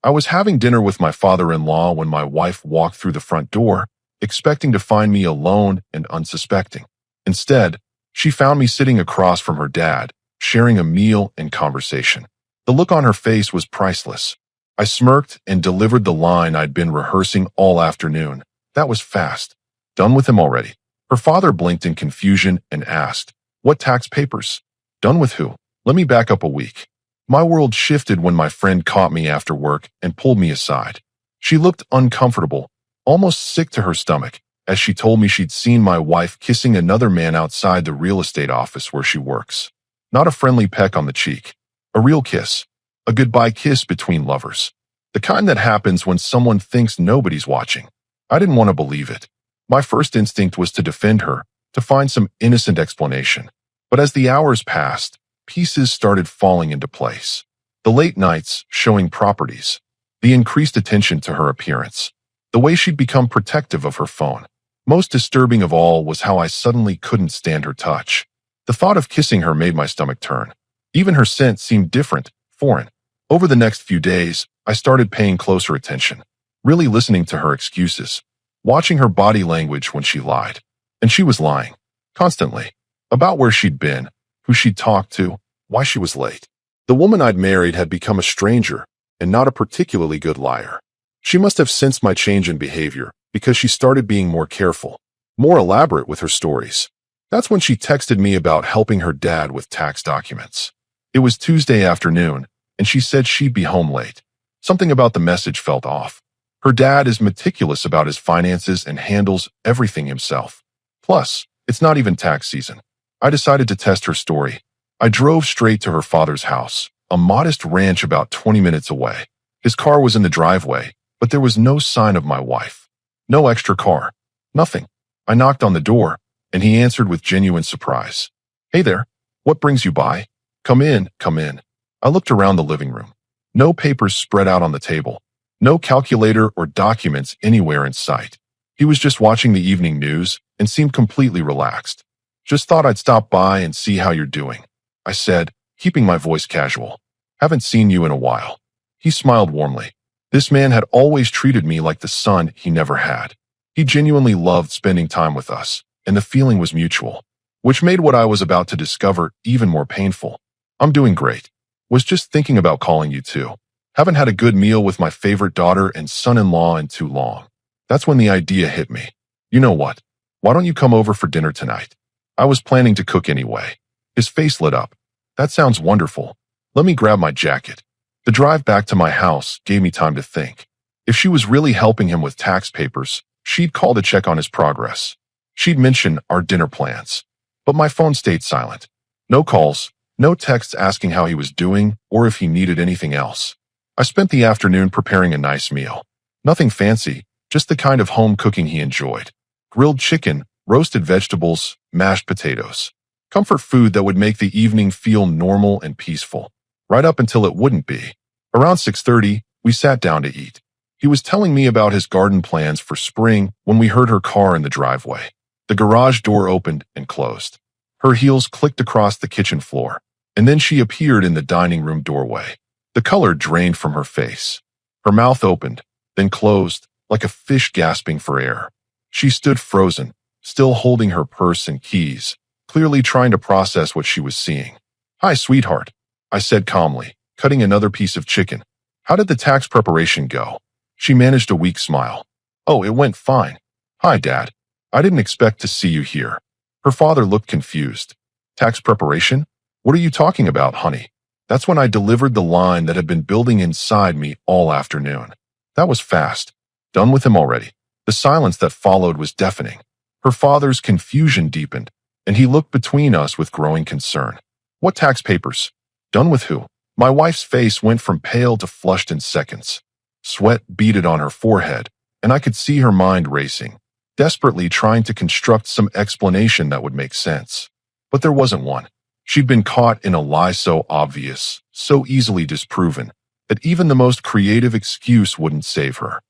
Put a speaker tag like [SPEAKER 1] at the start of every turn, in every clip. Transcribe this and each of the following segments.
[SPEAKER 1] I was having dinner with my father-in-law when my wife walked through the front door, expecting to find me alone and unsuspecting. Instead, she found me sitting across from her dad, sharing a meal and conversation. The look on her face was priceless. I smirked and delivered the line I'd been rehearsing all afternoon. That was fast. Done with him already. Her father blinked in confusion and asked, "What tax papers? Done with who?" Let me back up a week. My world shifted when my friend caught me after work and pulled me aside. She looked uncomfortable, almost sick to her stomach, as she told me she'd seen my wife kissing another man outside the real estate office where she works. Not a friendly peck on the cheek. A real kiss. A goodbye kiss between lovers. The kind that happens when someone thinks nobody's watching. I didn't want to believe it. My first instinct was to defend her, to find some innocent explanation. But as the hours passed, pieces started falling into place. The late nights showing properties. The increased attention to her appearance. The way she'd become protective of her phone. Most disturbing of all was how I suddenly couldn't stand her touch. The thought of kissing her made my stomach turn. Even her scent seemed different, foreign. Over the next few days, I started paying closer attention, really listening to her excuses, watching her body language when she lied. And she was lying, constantly, about where she'd been, who she'd talked to, why she was late. The woman I'd married had become a stranger, and not a particularly good liar. She must have sensed my change in behavior, because she started being more careful, more elaborate with her stories. That's when she texted me about helping her dad with tax documents. It was Tuesday afternoon, and she said she'd be home late. Something about the message felt off. Her dad is meticulous about his finances and handles everything himself. Plus, it's not even tax season. I decided to test her story. I drove straight to her father's house, a modest ranch about 20 minutes away. His car was in the driveway, but there was no sign of my wife. No extra car. Nothing. I knocked on the door, and he answered with genuine surprise. "Hey there. What brings you by? Come in, come in." I looked around the living room. No papers spread out on the table. No calculator or documents anywhere in sight. He was just watching the evening news and seemed completely relaxed. "Just thought I'd stop by and see how you're doing," I said, keeping my voice casual. "Haven't seen you in a while." He smiled warmly. This man had always treated me like the son he never had. He genuinely loved spending time with us, and the feeling was mutual, which made what I was about to discover even more painful. "I'm doing great. Was just thinking about calling you too. Haven't had a good meal with my favorite daughter and son-in-law in too long." That's when the idea hit me. "You know what? Why don't you come over for dinner tonight? I was planning to cook anyway." His face lit up. "That sounds wonderful. Let me grab my jacket." The drive back to my house gave me time to think. If she was really helping him with tax papers, she'd call to check on his progress. She'd mention our dinner plans. But my phone stayed silent. No calls, no texts asking how he was doing or if he needed anything else. I spent the afternoon preparing a nice meal. Nothing fancy, just the kind of home cooking he enjoyed. Grilled chicken, roasted vegetables, mashed potatoes. Comfort food that would make the evening feel normal and peaceful. Right up until it wouldn't be. Around 6:30, we sat down to eat. He was telling me about his garden plans for spring when we heard her car in the driveway. The garage door opened and closed. Her heels clicked across the kitchen floor, and then she appeared in the dining room doorway. The color drained from her face. Her mouth opened, then closed, like a fish gasping for air. She stood frozen, still holding her purse and keys, clearly trying to process what she was seeing. "Hi, sweetheart," I said calmly, cutting another piece of chicken. "How did the tax preparation go?" She managed a weak smile. "Oh, it went fine. Hi, Dad. I didn't expect to see you here." Her father looked confused. "Tax preparation? What are you talking about, honey?" That's when I delivered the line that had been building inside me all afternoon. That was fast. Done with him already. The silence that followed was deafening. Her father's confusion deepened, and he looked between us with growing concern. "What tax papers? Done with who?" My wife's face went from pale to flushed in seconds. Sweat beaded on her forehead, and I could see her mind racing, desperately trying to construct some explanation that would make sense. But there wasn't one. She'd been caught in a lie so obvious, so easily disproven, that even the most creative excuse wouldn't save her.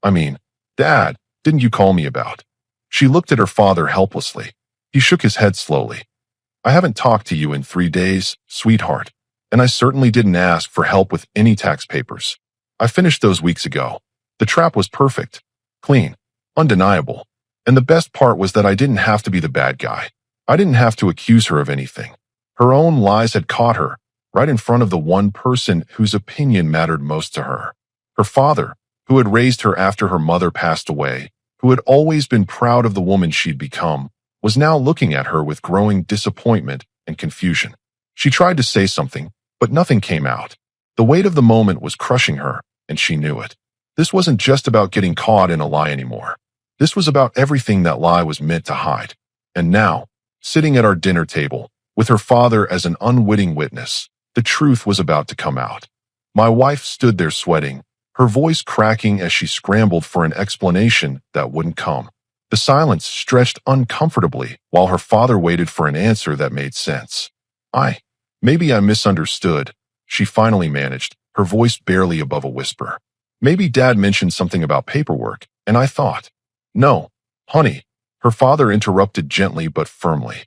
[SPEAKER 1] I mean, Dad, didn't you call me about?" She looked at her father helplessly. He shook his head slowly. "I haven't talked to you in 3 days, sweetheart, and I certainly didn't ask for help with any tax papers. I finished those weeks ago. The trap was perfect, clean, undeniable. And the best part was that I didn't have to be the bad guy. I didn't have to accuse her of anything. Her own lies had caught her, right in front of the one person whose opinion mattered most to her. Her father, who had raised her after her mother passed away, who had always been proud of the woman she'd become, was now looking at her with growing disappointment and confusion. She tried to say something, but nothing came out. The weight of the moment was crushing her, and she knew it. This wasn't just about getting caught in a lie anymore. This was about everything that lie was meant to hide. And now, sitting at our dinner table, with her father as an unwitting witness, the truth was about to come out. My wife stood there sweating, her voice cracking as she scrambled for an explanation that wouldn't come. The silence stretched uncomfortably while her father waited for an answer that made sense. Maybe I misunderstood, she finally managed, her voice barely above a whisper. Maybe Dad mentioned something about paperwork, and I thought. No, honey, her father interrupted gently but firmly.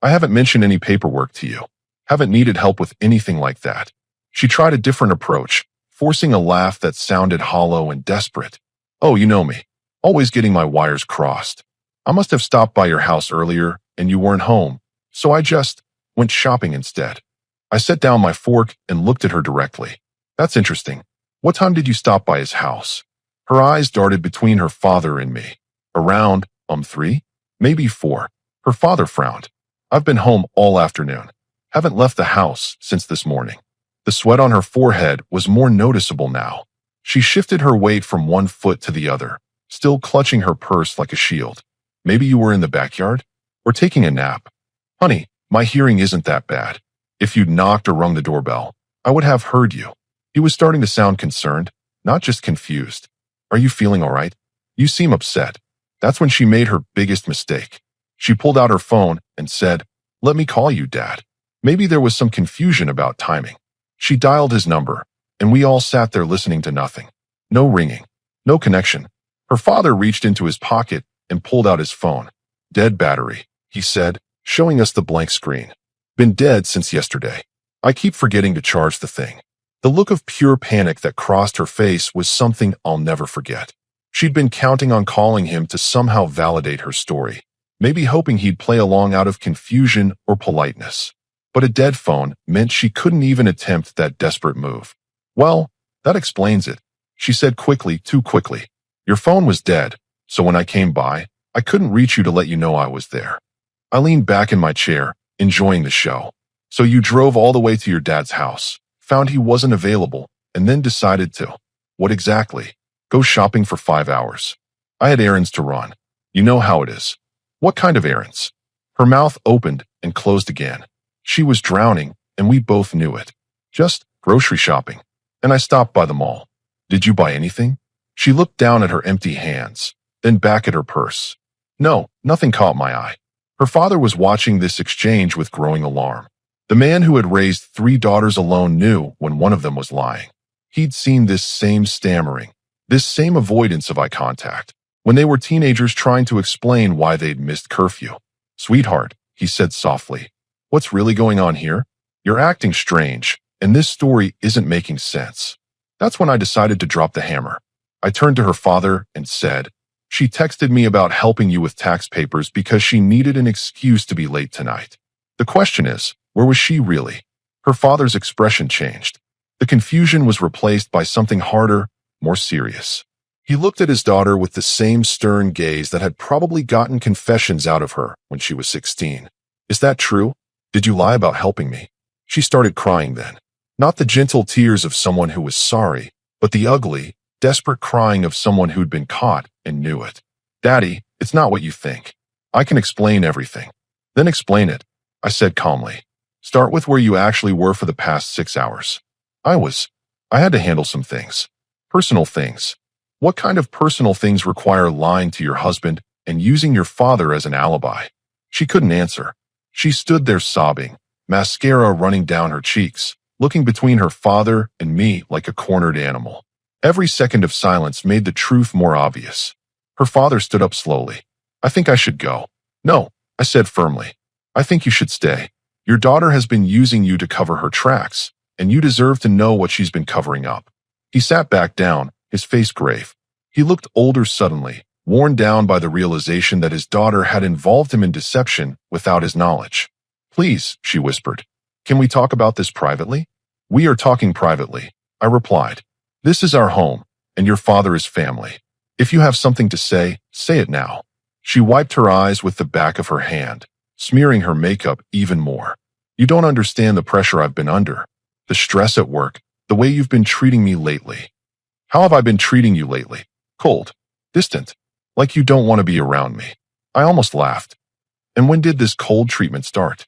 [SPEAKER 1] I haven't mentioned any paperwork to you. Haven't needed help with anything like that. She tried a different approach, forcing a laugh that sounded hollow and desperate. Oh, you know me. Always getting my wires crossed. I must have stopped by your house earlier, and you weren't home, so I just went shopping instead. I set down my fork and looked at her directly. That's interesting. What time did you stop by his house? Her eyes darted between her father and me. Around, 3? Maybe 4. Her father frowned. I've been home all afternoon. Haven't left the house since this morning. The sweat on her forehead was more noticeable now. She shifted her weight from one foot to the other, still clutching her purse like a shield. Maybe you were in the backyard? Or taking a nap? Honey, my hearing isn't that bad. If you'd knocked or rung the doorbell, I would have heard you. He was starting to sound concerned, not just confused. Are you feeling all right? You seem upset. That's when she made her biggest mistake. She pulled out her phone and said, "Let me call you, Dad." Maybe there was some confusion about timing. She dialed his number, and we all sat there listening to nothing. No ringing. No connection. Her father reached into his pocket and pulled out his phone. "Dead battery," he said, showing us the blank screen. "Been dead since yesterday. I keep forgetting to charge the thing." The look of pure panic that crossed her face was something I'll never forget. She'd been counting on calling him to somehow validate her story, maybe hoping he'd play along out of confusion or politeness. But a dead phone meant she couldn't even attempt that desperate move. "Well, that explains it," she said quickly, too quickly. "Your phone was dead, so when I came by, I couldn't reach you to let you know I was there." I leaned back in my chair, enjoying the show. "So you drove all the way to your dad's house, found he wasn't available, and then decided to, what exactly? Go shopping for 5 hours. I had errands to run. You know how it is." "What kind of errands?" Her mouth opened and closed again. She was drowning, and we both knew it. "Just grocery shopping. And I stopped by the mall." "Did you buy anything?" She looked down at her empty hands, then back at her purse. "No, nothing caught my eye." Her father was watching this exchange with growing alarm. The man who had raised 3 daughters alone knew when one of them was lying. He'd seen this same stammering, this same avoidance of eye contact, when they were teenagers trying to explain why they'd missed curfew. "Sweetheart," he said softly, "what's really going on here? You're acting strange, and this story isn't making sense." That's when I decided to drop the hammer. I turned to her father and said, "She texted me about helping you with tax papers because she needed an excuse to be late tonight. The question is, where was she really?" Her father's expression changed. The confusion was replaced by something harder, more serious. He looked at his daughter with the same stern gaze that had probably gotten confessions out of her when she was 16. "Is that true? Did you lie about helping me?" She started crying then. Not the gentle tears of someone who was sorry, but the ugly, desperate crying of someone who'd been caught and knew it. "Daddy, it's not what you think. I can explain everything." "Then explain it," I said calmly. "Start with where you actually were for the past 6 hours." I had to handle some things. Personal things. What kind of personal things require lying to your husband and using your father as an alibi? She couldn't answer. She stood there sobbing, mascara running down her cheeks, looking between her father and me like a cornered animal. Every second of silence made the truth more obvious. Her father stood up slowly. "I think I should go." "No," I said firmly. "I think you should stay. Your daughter has been using you to cover her tracks, and you deserve to know what she's been covering up." He sat back down, his face grave. He looked older suddenly, worn down by the realization that his daughter had involved him in deception without his knowledge. Please, she whispered. Can we talk about this privately? We are talking privately, I replied. This is our home, and your father is family. If you have something to say it now. She wiped her eyes with the back of her hand, smearing her makeup even more. You don't understand the pressure I've been under, the stress at work, the way you've been treating me lately. How have I been treating you lately? Cold, distant, like you don't want to be around me. I almost laughed. And when did this cold treatment start?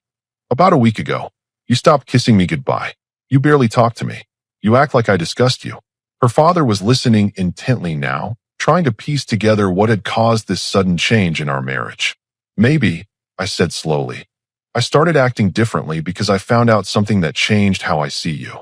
[SPEAKER 1] About a week ago. You stopped kissing me goodbye. You barely talk to me. You act like I disgust you. Her father was listening intently now, trying to piece together what had caused this sudden change in our marriage. Maybe, I said slowly, I started acting differently because I found out something that changed how I see you.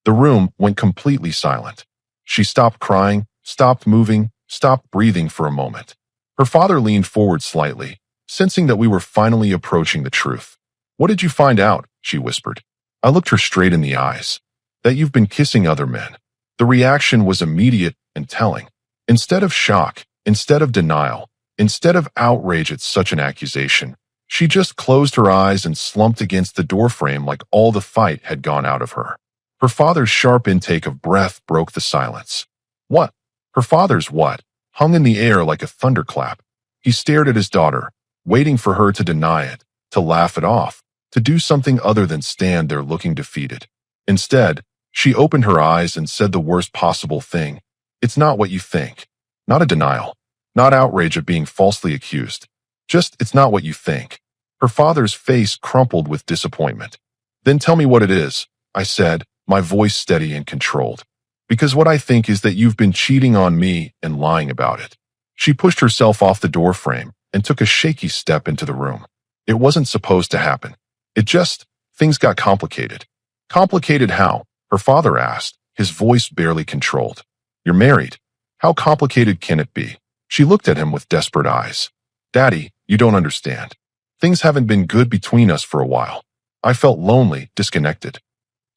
[SPEAKER 1] The room went completely silent. She stopped crying, stopped moving, stopped breathing for a moment. Her father leaned forward slightly, sensing that we were finally approaching the truth. What did you find out? She whispered. I looked her straight in the eyes. That you've been kissing other men. The reaction was immediate and telling. Instead of shock, instead of denial, instead of outrage at such an accusation, she just closed her eyes and slumped against the doorframe like all the fight had gone out of her. Her father's sharp intake of breath broke the silence. What? Her father's what? Hung in the air like a thunderclap. He stared at his daughter, waiting for her to deny it, to laugh it off, to do something other than stand there looking defeated. Instead, she opened her eyes and said the worst possible thing. It's not what you think. Not a denial. Not outrage at being falsely accused. Just, it's not what you think. Her father's face crumpled with disappointment. Then tell me what it is, I said, my voice steady and controlled. Because what I think is that you've been cheating on me and lying about it. She pushed herself off the doorframe and took a shaky step into the room. It wasn't supposed to happen. Things got complicated. Complicated how? Her father asked, his voice barely controlled. You're married. How complicated can it be? She looked at him with desperate eyes. Daddy, you don't understand. Things haven't been good between us for a while. I felt lonely, disconnected.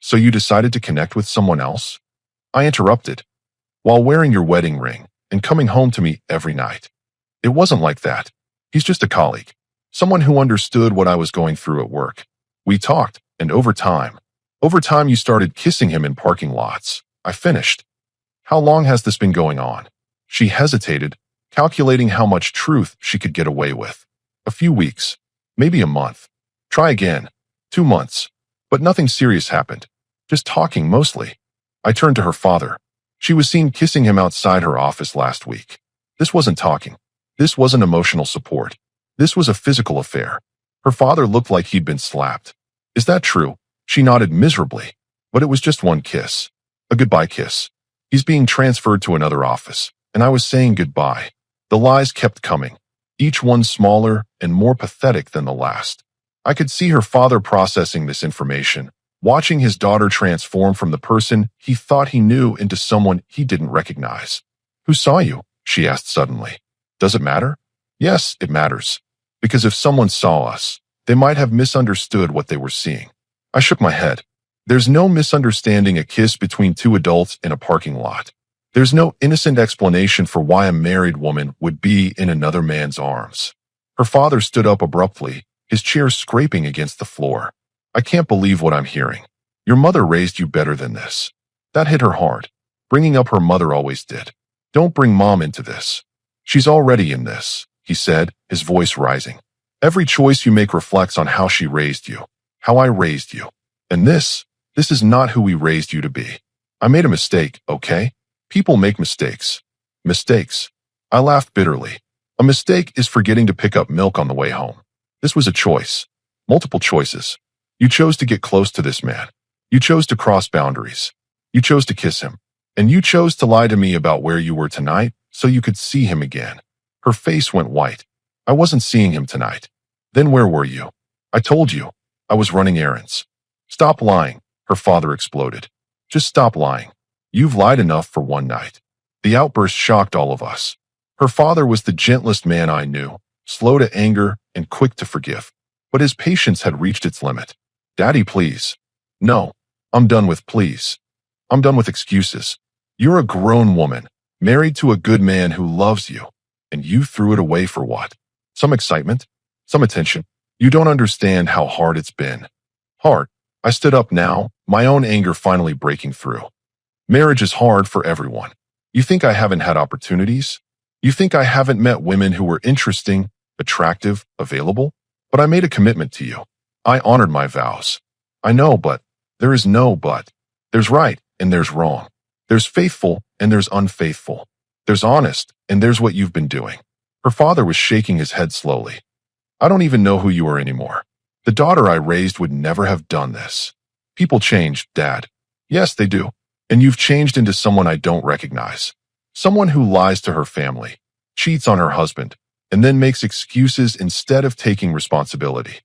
[SPEAKER 1] So you decided to connect with someone else? I interrupted. While wearing your wedding ring and coming home to me every night. It wasn't like that. He's just a colleague. Someone who understood what I was going through at work. We talked, and over time you started kissing him in parking lots. I finished. How long has this been going on? She hesitated, calculating how much truth she could get away with. A few weeks, maybe a month. Try again. 2 months. But nothing serious happened. Just talking mostly. I turned to her father. She was seen kissing him outside her office last week. This wasn't talking. This wasn't emotional support. This was a physical affair. Her father looked like he'd been slapped. Is that true? She nodded miserably. But it was just one kiss. A goodbye kiss. He's being transferred to another office, and I was saying goodbye. The lies kept coming, each one smaller and more pathetic than the last. I could see her father processing this information, watching his daughter transform from the person he thought he knew into someone he didn't recognize. Who saw you? She asked suddenly. Does it matter? Yes, it matters. Because if someone saw us, they might have misunderstood what they were seeing. I shook my head. There's no misunderstanding a kiss between two adults in a parking lot. There's no innocent explanation for why a married woman would be in another man's arms. Her father stood up abruptly, his chair scraping against the floor. I can't believe what I'm hearing. Your mother raised you better than this. That hit her hard. Bringing up her mother always did. Don't bring mom into this. She's already in this, he said, his voice rising. Every choice you make reflects on how she raised you, how I raised you. And this is not who we raised you to be. I made a mistake, okay? People make mistakes. Mistakes. I laughed bitterly. A mistake is forgetting to pick up milk on the way home. This was a choice. Multiple choices. You chose to get close to this man. You chose to cross boundaries. You chose to kiss him. And you chose to lie to me about where you were tonight so you could see him again. Her face went white. I wasn't seeing him tonight. Then where were you? I told you. I was running errands. Stop lying, her father exploded. Just stop lying. You've lied enough for one night. The outburst shocked all of us. Her father was the gentlest man I knew, slow to anger and quick to forgive. But his patience had reached its limit. Daddy, please. No, I'm done with please. I'm done with excuses. You're a grown woman, married to a good man who loves you, and you threw it away for what? Some excitement? Some attention? You don't understand how hard it's been. Hard. I stood up now, my own anger finally breaking through. Marriage is hard for everyone. You think I haven't had opportunities? You think I haven't met women who were interesting, attractive, available? But I made a commitment to you. I honored my vows. I know, but there is no but. There's right and there's wrong. There's faithful and there's unfaithful. There's honest and there's what you've been doing. Her father was shaking his head slowly. I don't even know who you are anymore. The daughter I raised would never have done this. People change, Dad. Yes, they do. And you've changed into someone I don't recognize. Someone who lies to her family, cheats on her husband, and then makes excuses instead of taking responsibility.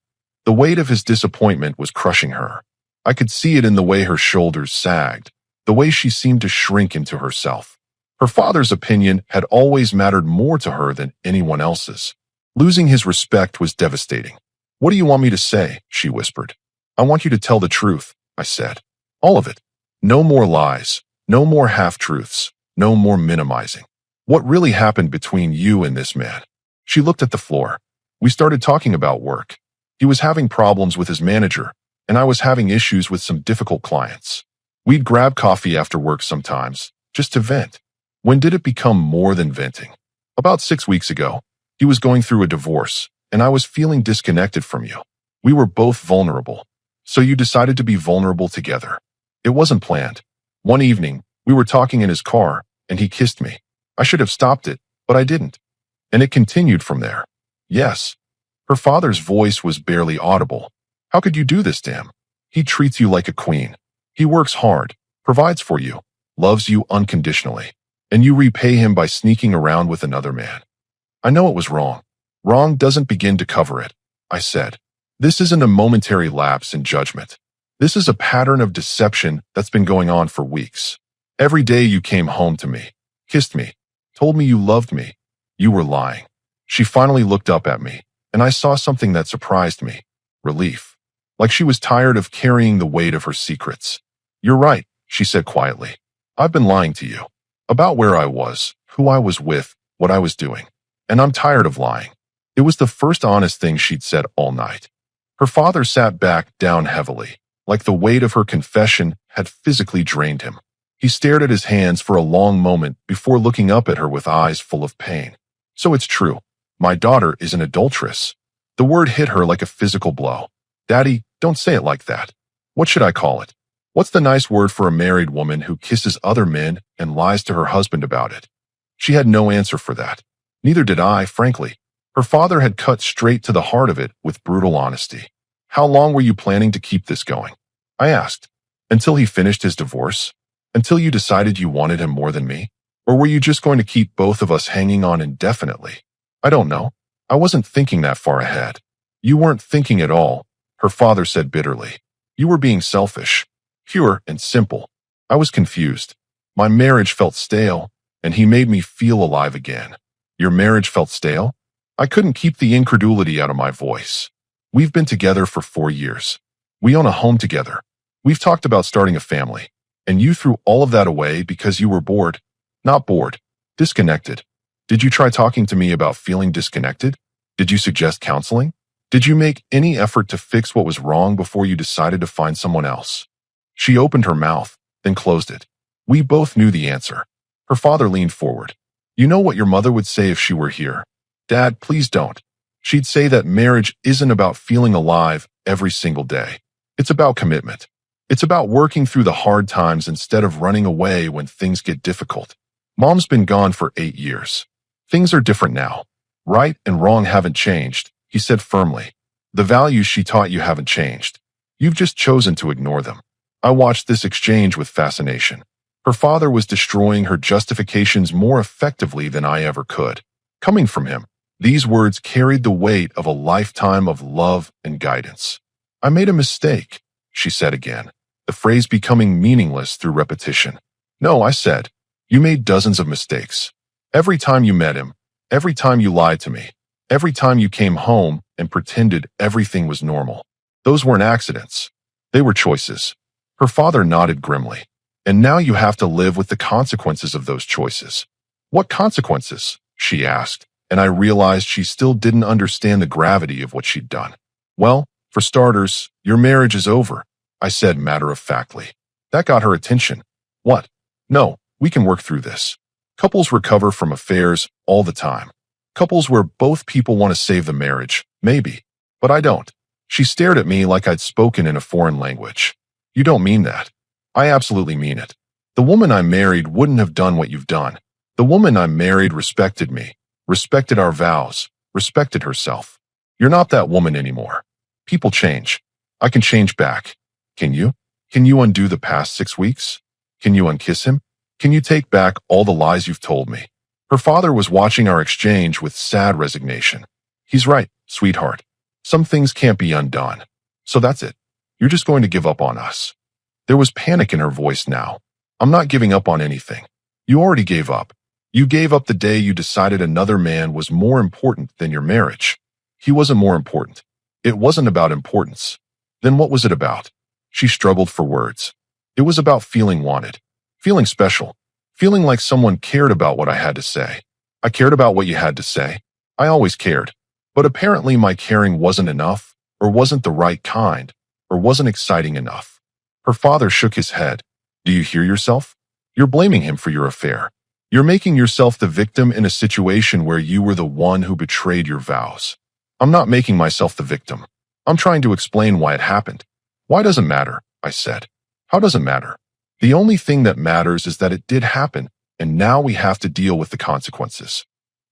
[SPEAKER 1] The weight of his disappointment was crushing her. I could see it in the way her shoulders sagged, the way she seemed to shrink into herself. Her father's opinion had always mattered more to her than anyone else's. Losing his respect was devastating. What do you want me to say? She whispered. I want you to tell the truth, I said. All of it. No more lies, no more half-truths, no more minimizing. What really happened between you and this man? She looked at the floor. We started talking about work. He was having problems with his manager, and I was having issues with some difficult clients. We'd grab coffee after work sometimes, just to vent. When did it become more than venting? About 6 weeks ago. He was going through a divorce, and I was feeling disconnected from you. We were both vulnerable. So you decided to be vulnerable together. It wasn't planned. One evening, we were talking in his car, and he kissed me. I should have stopped it, but I didn't. And it continued from there. Yes. Her father's voice was barely audible. How could you do this to him? He treats you like a queen. He works hard, provides for you, loves you unconditionally, and you repay him by sneaking around with another man. I know it was wrong. Wrong doesn't begin to cover it, I said. This isn't a momentary lapse in judgment. This is a pattern of deception that's been going on for weeks. Every day you came home to me, kissed me, told me you loved me. You were lying. She finally looked up at me, and I saw something that surprised me. Relief. Like she was tired of carrying the weight of her secrets. You're right, she said quietly. I've been lying to you. About where I was, who I was with, what I was doing. And I'm tired of lying. It was the first honest thing she'd said all night. Her father sat back down heavily, like the weight of her confession had physically drained him. He stared at his hands for a long moment before looking up at her with eyes full of pain. So it's true. My daughter is an adulteress. The word hit her like a physical blow. Daddy, don't say it like that. What should I call it? What's the nice word for a married woman who kisses other men and lies to her husband about it? She had no answer for that. Neither did I, frankly. Her father had cut straight to the heart of it with brutal honesty. How long were you planning to keep this going? I asked. Until he finished his divorce? Until you decided you wanted him more than me? Or were you just going to keep both of us hanging on indefinitely? I don't know. I wasn't thinking that far ahead. You weren't thinking at all, her father said bitterly. You were being selfish, pure and simple. I was confused. My marriage felt stale, and he made me feel alive again. Your marriage felt stale? I couldn't keep the incredulity out of my voice. We've been together for 4 years. We own a home together. We've talked about starting a family. And you threw all of that away because you were bored. Not bored. Disconnected. Did you try talking to me about feeling disconnected? Did you suggest counseling? Did you make any effort to fix what was wrong before you decided to find someone else? She opened her mouth, then closed it. We both knew the answer. Her father leaned forward. You know what your mother would say if she were here? Dad, please don't. She'd say that marriage isn't about feeling alive every single day. It's about commitment. It's about working through the hard times instead of running away when things get difficult. Mom's been gone for 8 years. Things are different now. Right and wrong haven't changed, he said firmly. The values she taught you haven't changed. You've just chosen to ignore them. I watched this exchange with fascination. Her father was destroying her justifications more effectively than I ever could. Coming from him, these words carried the weight of a lifetime of love and guidance. I made a mistake, she said again, the phrase becoming meaningless through repetition. No, I said, you made dozens of mistakes. Every time you met him, every time you lied to me, every time you came home and pretended everything was normal. Those weren't accidents. They were choices. Her father nodded grimly. And now you have to live with the consequences of those choices. What consequences? She asked, and I realized she still didn't understand the gravity of what she'd done. Well, for starters, your marriage is over, I said matter-of-factly. That got her attention. What? No, we can work through this. Couples recover from affairs all the time. Couples where both people want to save the marriage, maybe. But I don't. She stared at me like I'd spoken in a foreign language. You don't mean that. I absolutely mean it. The woman I married wouldn't have done what you've done. The woman I married respected me, respected our vows, respected herself. You're not that woman anymore. People change. I can change back. Can you? Can you undo the past 6 weeks? Can you unkiss him? Can you take back all the lies you've told me? Her father was watching our exchange with sad resignation. He's right, sweetheart. Some things can't be undone. So that's it. You're just going to give up on us. There was panic in her voice now. I'm not giving up on anything. You already gave up. You gave up the day you decided another man was more important than your marriage. He wasn't more important. It wasn't about importance. Then what was it about? She struggled for words. It was about feeling wanted, feeling special, feeling like someone cared about what I had to say. I cared about what you had to say. I always cared. But apparently my caring wasn't enough, or wasn't the right kind, or wasn't exciting enough. Her father shook his head. Do you hear yourself? You're blaming him for your affair. You're making yourself the victim in a situation where you were the one who betrayed your vows. I'm not making myself the victim. I'm trying to explain why it happened. Why doesn't matter? I said. How does it matter? The only thing that matters is that it did happen, and now we have to deal with the consequences.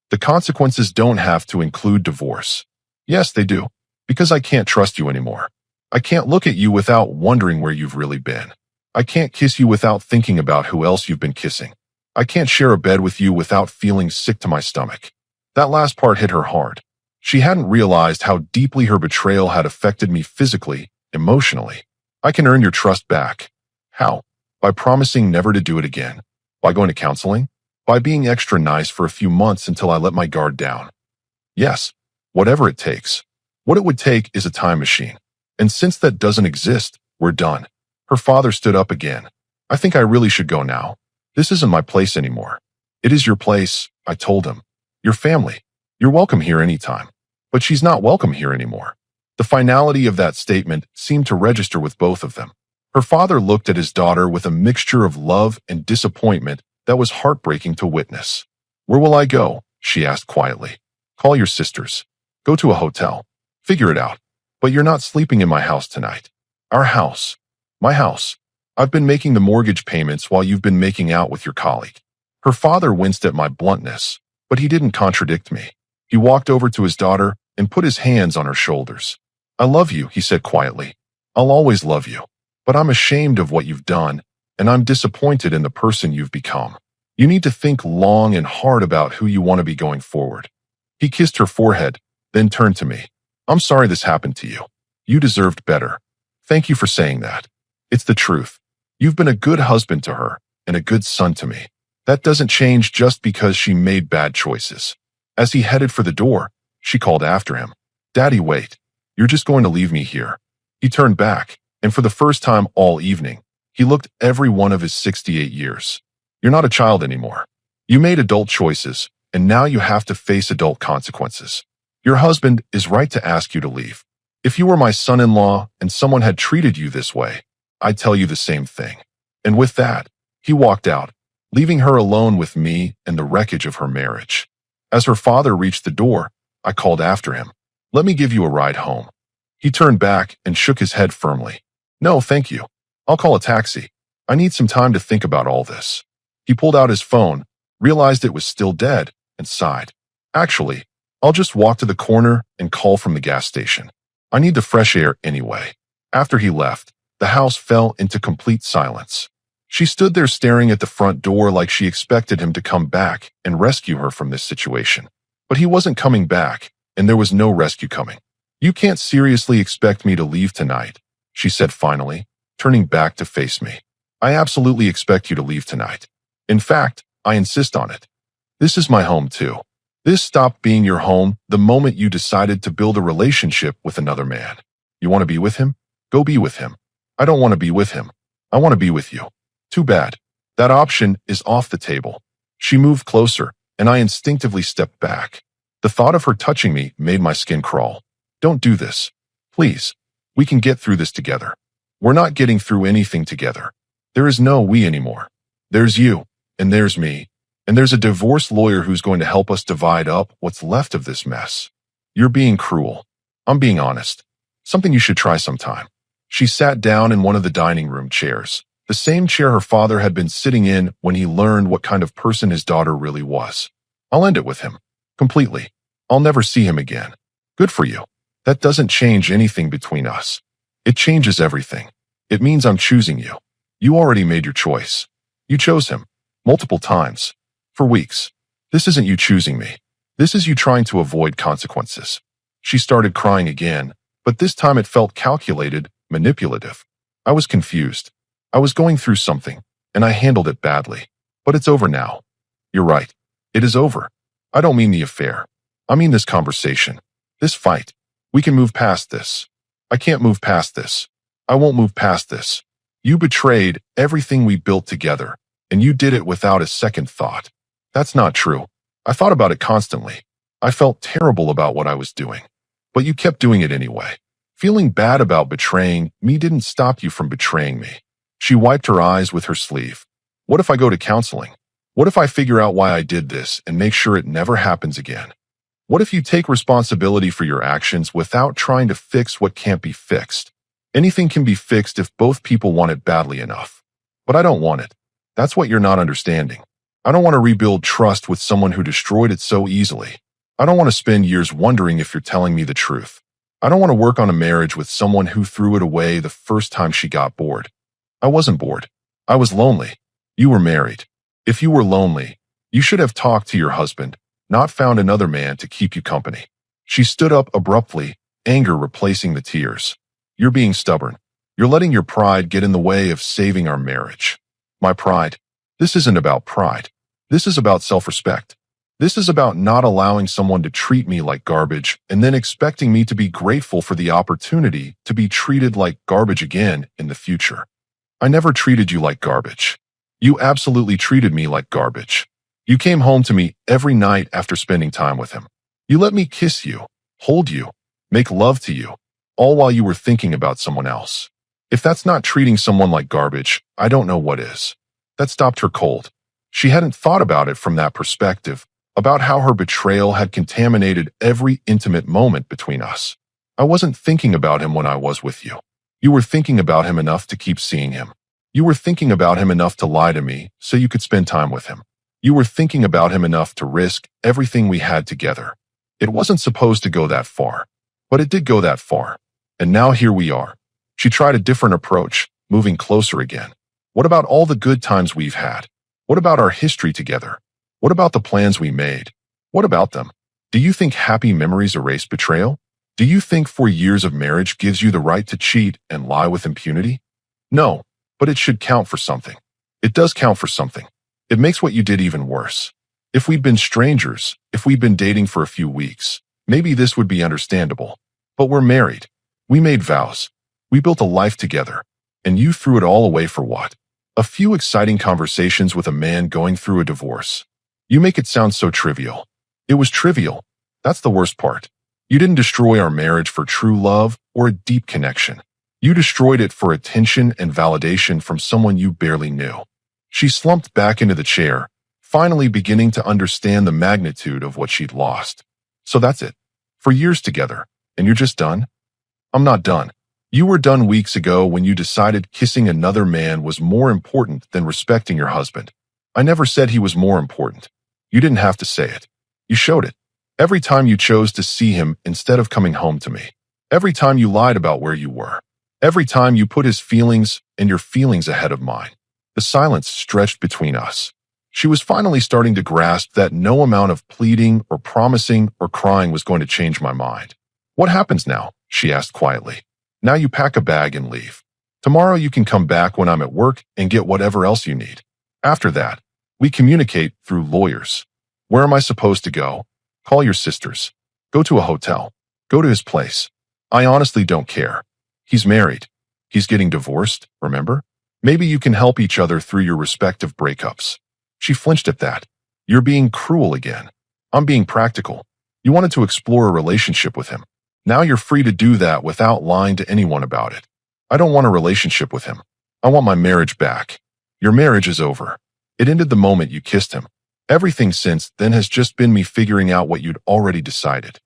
[SPEAKER 1] The consequences don't have to include divorce. Yes, they do, because I can't trust you anymore. I can't look at you without wondering where you've really been. I can't kiss you without thinking about who else you've been kissing. I can't share a bed with you without feeling sick to my stomach. That last part hit her hard. She hadn't realized how deeply her betrayal had affected me physically, emotionally. I can earn your trust back. How? By promising never to do it again. By going to counseling? By being extra nice for a few months until I let my guard down. Yes, whatever it takes. What it would take is a time machine. And since that doesn't exist, we're done. Her father stood up again. I think I really should go now. This isn't my place anymore. It is your place, I told him. Your family. You're welcome here anytime. But she's not welcome here anymore. The finality of that statement seemed to register with both of them. Her father looked at his daughter with a mixture of love and disappointment that was heartbreaking to witness. Where will I go? She asked quietly. Call your sisters. Go to a hotel. Figure it out. But you're not sleeping in my house tonight. Our house. My house. I've been making the mortgage payments while you've been making out with your colleague. Her father winced at my bluntness, but he didn't contradict me. He walked over to his daughter and put his hands on her shoulders. I love you, he said quietly. I'll always love you. But I'm ashamed of what you've done, and I'm disappointed in the person you've become. You need to think long and hard about who you want to be going forward. He kissed her forehead, then turned to me. I'm sorry this happened to you. You deserved better. Thank you for saying that. It's the truth. You've been a good husband to her and a good son to me. That doesn't change just because she made bad choices. As he headed for the door, she called after him. Daddy, wait. You're just going to leave me here. He turned back, and for the first time all evening, he looked every one of his 68 years. You're not a child anymore. You made adult choices, and now you have to face adult consequences. Your husband is right to ask you to leave. If you were my son-in-law and someone had treated you this way, I'd tell you the same thing. And with that, he walked out, leaving her alone with me and the wreckage of her marriage. As her father reached the door, I called after him. Let me give you a ride home. He turned back and shook his head firmly. No, thank you. I'll call a taxi. I need some time to think about all this. He pulled out his phone, realized it was still dead, and sighed. Actually, I'll just walk to the corner and call from the gas station. I need the fresh air anyway. After he left, the house fell into complete silence. She stood there staring at the front door like she expected him to come back and rescue her from this situation. But he wasn't coming back, and there was no rescue coming. You can't seriously expect me to leave tonight, she said finally, turning back to face me. I absolutely expect you to leave tonight. In fact, I insist on it. This is my home too. This stopped being your home the moment you decided to build a relationship with another man. You want to be with him? Go be with him. I don't want to be with him. I want to be with you. Too bad. That option is off the table. She moved closer, and I instinctively stepped back. The thought of her touching me made my skin crawl. Don't do this. Please. We can get through this together. We're not getting through anything together. There is no we anymore. There's you, and there's me, and there's a divorce lawyer who's going to help us divide up what's left of this mess. You're being cruel. I'm being honest. Something you should try sometime. She sat down in one of the dining room chairs, the same chair her father had been sitting in when he learned what kind of person his daughter really was. I'll end it with him. Completely. I'll never see him again. Good for you. That doesn't change anything between us. It changes everything. It means I'm choosing you. You already made your choice. You chose him. Multiple times. For weeks. This isn't you choosing me. This is you trying to avoid consequences. She started crying again, but this time it felt calculated, manipulative. I was confused. I was going through something, and I handled it badly. But it's over now. You're right. It is over. I don't mean the affair. I mean this conversation. This fight. We can move past this. I can't move past this. I won't move past this. You betrayed everything we built together, and you did it without a second thought. That's not true. I thought about it constantly. I felt terrible about what I was doing. But you kept doing it anyway. Feeling bad about betraying me didn't stop you from betraying me. She wiped her eyes with her sleeve. What if I go to counseling? What if I figure out why I did this and make sure it never happens again? What if you take responsibility for your actions without trying to fix what can't be fixed? Anything can be fixed if both people want it badly enough. But I don't want it. That's what you're not understanding. I don't want to rebuild trust with someone who destroyed it so easily. I don't want to spend years wondering if you're telling me the truth. I don't want to work on a marriage with someone who threw it away the first time she got bored. I wasn't bored. I was lonely. You were married. If you were lonely, you should have talked to your husband, not found another man to keep you company. She stood up abruptly, anger replacing the tears. You're being stubborn. You're letting your pride get in the way of saving our marriage. My pride? This isn't about pride. This is about self-respect. This is about not allowing someone to treat me like garbage and then expecting me to be grateful for the opportunity to be treated like garbage again in the future. I never treated you like garbage. You absolutely treated me like garbage. You came home to me every night after spending time with him. You let me kiss you, hold you, make love to you, all while you were thinking about someone else. If that's not treating someone like garbage, I don't know what is. That stopped her cold. She hadn't thought about it from that perspective, about how her betrayal had contaminated every intimate moment between us. I wasn't thinking about him when I was with you. You were thinking about him enough to keep seeing him. You were thinking about him enough to lie to me so you could spend time with him. You were thinking about him enough to risk everything we had together. It wasn't supposed to go that far, but it did go that far. And now here we are. She tried a different approach, moving closer again. What about all the good times we've had? What about our history together? What about the plans we made? What about them? Do you think happy memories erase betrayal? Do you think 4 years of marriage gives you the right to cheat and lie with impunity? No, but it should count for something. It does count for something. It makes what you did even worse. If we'd been strangers, if we'd been dating for a few weeks, maybe this would be understandable. But we're married. We made vows. We built a life together. And you threw it all away for what? A few exciting conversations with a man going through a divorce. You make it sound so trivial. It was trivial. That's the worst part. You didn't destroy our marriage for true love or a deep connection. You destroyed it for attention and validation from someone you barely knew. She slumped back into the chair, finally beginning to understand the magnitude of what she'd lost. So that's it. For years together, and you're just done? I'm not done. You were done weeks ago when you decided kissing another man was more important than respecting your husband. I never said he was more important. You didn't have to say it. You showed it. Every time you chose to see him instead of coming home to me. Every time you lied about where you were. Every time you put his feelings and your feelings ahead of mine. The silence stretched between us. She was finally starting to grasp that no amount of pleading or promising or crying was going to change my mind. What happens now? She asked quietly. Now you pack a bag and leave. Tomorrow you can come back when I'm at work and get whatever else you need. After that, we communicate through lawyers. Where am I supposed to go? Call your sisters. Go to a hotel. Go to his place. I honestly don't care. He's married. He's getting divorced, remember? Maybe you can help each other through your respective breakups. She flinched at that. You're being cruel again. I'm being practical. You wanted to explore a relationship with him. Now you're free to do that without lying to anyone about it. I don't want a relationship with him. I want my marriage back. Your marriage is over. It ended the moment you kissed him. Everything since then has just been me figuring out what you'd already decided.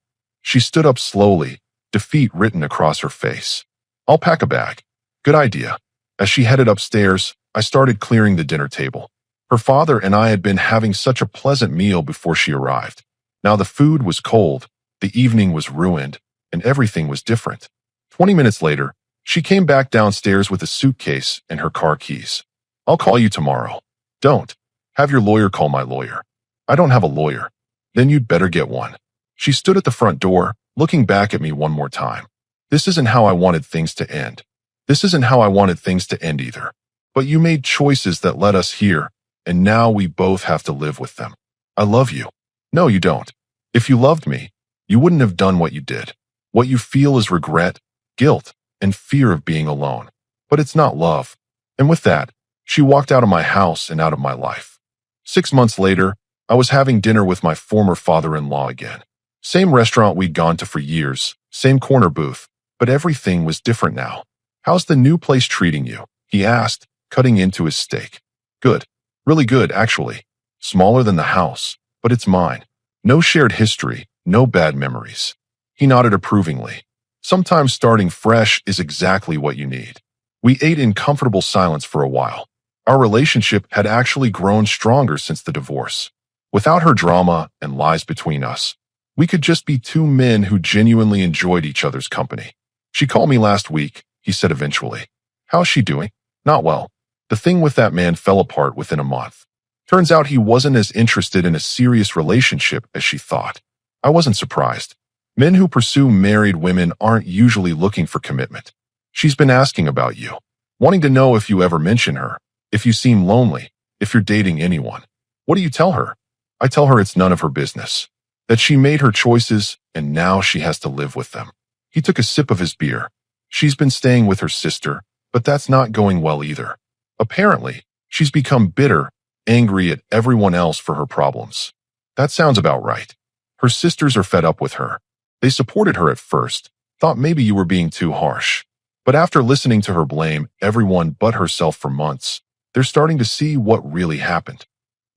[SPEAKER 1] She stood up slowly, defeat written across her face. I'll pack a bag. Good idea. As she headed upstairs, I started clearing the dinner table. Her father and I had been having such a pleasant meal before she arrived. Now the food was cold, the evening was ruined, and everything was different. 20 minutes later, she came back downstairs with a suitcase and her car keys. I'll call you tomorrow. Don't. Have your lawyer call my lawyer. I don't have a lawyer. Then you'd better get one. She stood at the front door, looking back at me one more time. This isn't how I wanted things to end. This isn't how I wanted things to end either. But you made choices that led us here, and now we both have to live with them. I love you. No, you don't. If you loved me, you wouldn't have done what you did. What you feel is regret, guilt, and fear of being alone. But it's not love. And with that, she walked out of my house and out of my life. 6 months later, I was having dinner with my former father-in-law again. Same restaurant we'd gone to for years, same corner booth, but everything was different now. How's the new place treating you? He asked, cutting into his steak. Good. Really good, actually. Smaller than the house, but it's mine. No shared history, no bad memories. He nodded approvingly. Sometimes starting fresh is exactly what you need. We ate in comfortable silence for a while. Our relationship had actually grown stronger since the divorce. Without her drama and lies between us, we could just be two men who genuinely enjoyed each other's company. She called me last week, he said eventually. How's she doing? Not well. The thing with that man fell apart within a month. Turns out he wasn't as interested in a serious relationship as she thought. I wasn't surprised. Men who pursue married women aren't usually looking for commitment. She's been asking about you, wanting to know if you ever mention her, if you seem lonely, if you're dating anyone. What do you tell her? I tell her it's none of her business, that she made her choices and now she has to live with them. He took a sip of his beer. She's been staying with her sister, but that's not going well either. Apparently, she's become bitter, angry at everyone else for her problems. That sounds about right. Her sisters are fed up with her. They supported her at first, thought maybe you were being too harsh. But after listening to her blame everyone but herself for months, they're starting to see what really happened.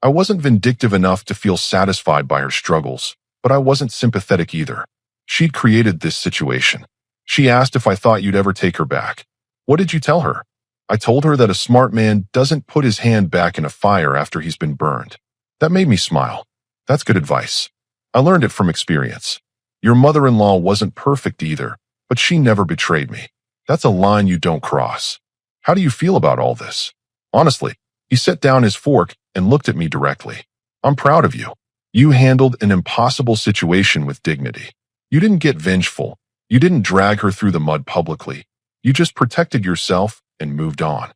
[SPEAKER 1] I wasn't vindictive enough to feel satisfied by her struggles, but I wasn't sympathetic either. She'd created this situation. She asked if I thought you'd ever take her back. What did you tell her? I told her that a smart man doesn't put his hand back in a fire after he's been burned. That made me smile. That's good advice. I learned it from experience. Your mother-in-law wasn't perfect either, but she never betrayed me. That's a line you don't cross. How do you feel about all this? Honestly, he set down his fork and looked at me directly. I'm proud of you. You handled an impossible situation with dignity. You didn't get vengeful. You didn't drag her through the mud publicly. You just protected yourself and moved on.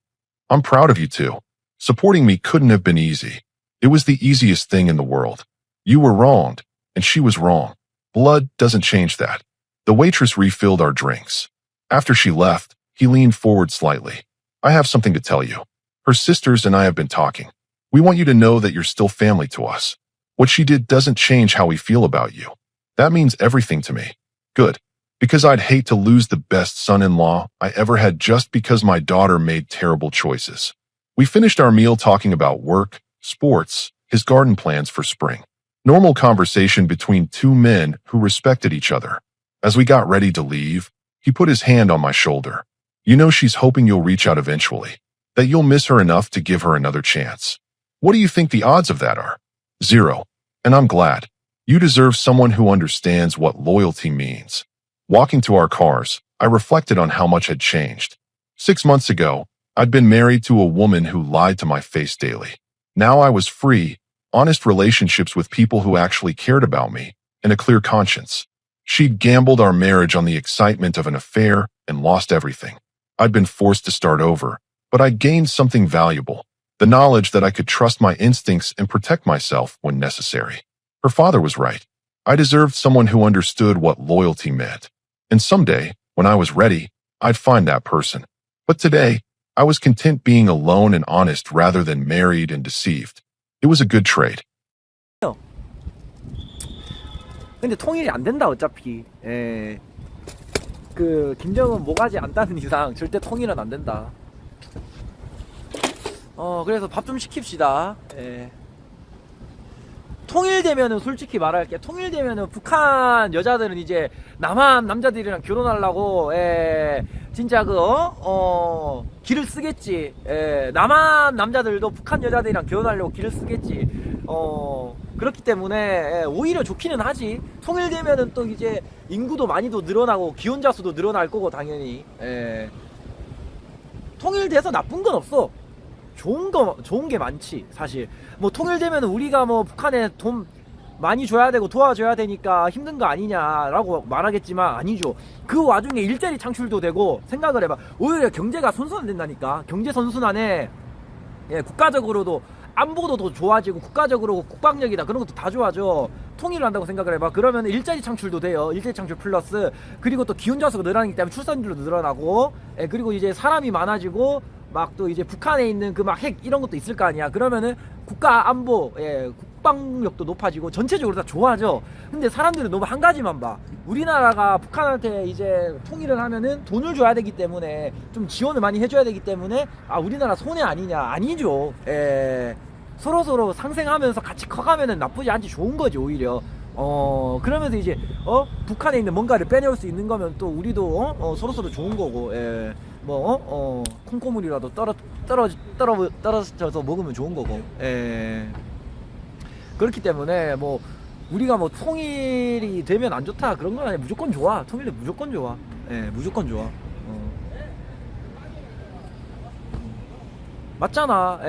[SPEAKER 1] I'm proud of you too. Supporting me couldn't have been easy. It was the easiest thing in the world. You were wronged, and she was wrong. Blood doesn't change that. The waitress refilled our drinks. After she left, he leaned forward slightly. I have something to tell you. Her sisters and I have been talking. We want you to know that you're still family to us. What she did doesn't change how we feel about you. That means everything to me. Good. Because I'd hate to lose the best son-in-law I ever had just because my daughter made terrible choices. We finished our meal talking about work, sports, his garden plans for spring. Normal conversation between two men who respected each other. As we got ready to leave, he put his hand on my shoulder. You know she's hoping you'll reach out eventually, that you'll miss her enough to give her another chance. What do you think the odds of that are? 0. And I'm glad. You deserve someone who understands what loyalty means. Walking to our cars, I reflected on how much had changed. 6 months ago, I'd been married to a woman who lied to my face daily. Now I was free, honest relationships with people who actually cared about me, and a clear conscience. She'd gambled our marriage on the excitement of an affair and lost everything. I'd been forced to start over, but I'd gained something valuable, the knowledge that I could trust my instincts and protect myself when necessary. Her father was right. I deserved someone who understood what loyalty meant. And someday, when I was ready, I'd find that person. But today, I was content being alone and honest rather than married and deceived. It was a good trade.
[SPEAKER 2] 근데 통일이 안 된다 어차피. 예. 그 김정은 모가지 안 따는 이상 절대 통일은 안 된다. 그래서 밥 좀 시킵시다. 예. 통일되면은 솔직히 말할게. 통일되면은 북한 여자들은 이제 남한 남자들이랑 결혼하려고 진짜 길을 쓰겠지. 남한 남자들도 북한 여자들이랑 결혼하려고 길을 쓰겠지. 그렇기 때문에 오히려 좋기는 하지. 통일되면은 또 이제 인구도 많이도 늘어나고 기혼자 수도 늘어날 거고 당연히. 통일돼서 나쁜 건 없어. 좋은 게 많지 사실. 뭐 통일되면 우리가 뭐 북한에 돈 많이 줘야 되고 도와줘야 되니까 힘든 거 아니냐라고 말하겠지만 아니죠. 그 와중에 일자리 창출도 되고 생각을 해봐. 오히려 경제가 선순환된다니까. 경제 선순환에 국가적으로도 안보도 더 좋아지고 국가적으로 국방력이다 그런 것도 다 좋아져. 통일을 한다고 생각을 해봐. 그러면 일자리 창출도 돼요. 일자리 창출 플러스 그리고 또 기혼자 수가 늘어나기 때문에 출산율도 늘어나고 그리고 이제 사람이 많아지고 막 또 이제 북한에 있는 그 막 핵 이런 것도 있을 거 아니야. 그러면은 국가 안보 국방력도 높아지고 전체적으로 다 좋아져. 근데 사람들은 너무 한 가지만 봐. 우리나라가 북한한테 이제 통일을 하면은 돈을 줘야 되기 때문에 좀 지원을 많이 해줘야 되기 때문에 우리나라 손해 아니냐. 아니죠. 서로서로 상생하면서 같이 커가면은 나쁘지 않지. 좋은 거지 오히려. 그러면서 이제 북한에 있는 뭔가를 빼내올 수 있는 거면 또 우리도 서로서로 좋은 거고. 콩고물이라도 떨어져서 먹으면 좋은 거고. 그렇기 때문에 뭐 우리가 뭐 통일이 되면 안 좋다 그런 건 아니야. 무조건 좋아. 통일은 무조건 좋아. 무조건 좋아. 맞잖아.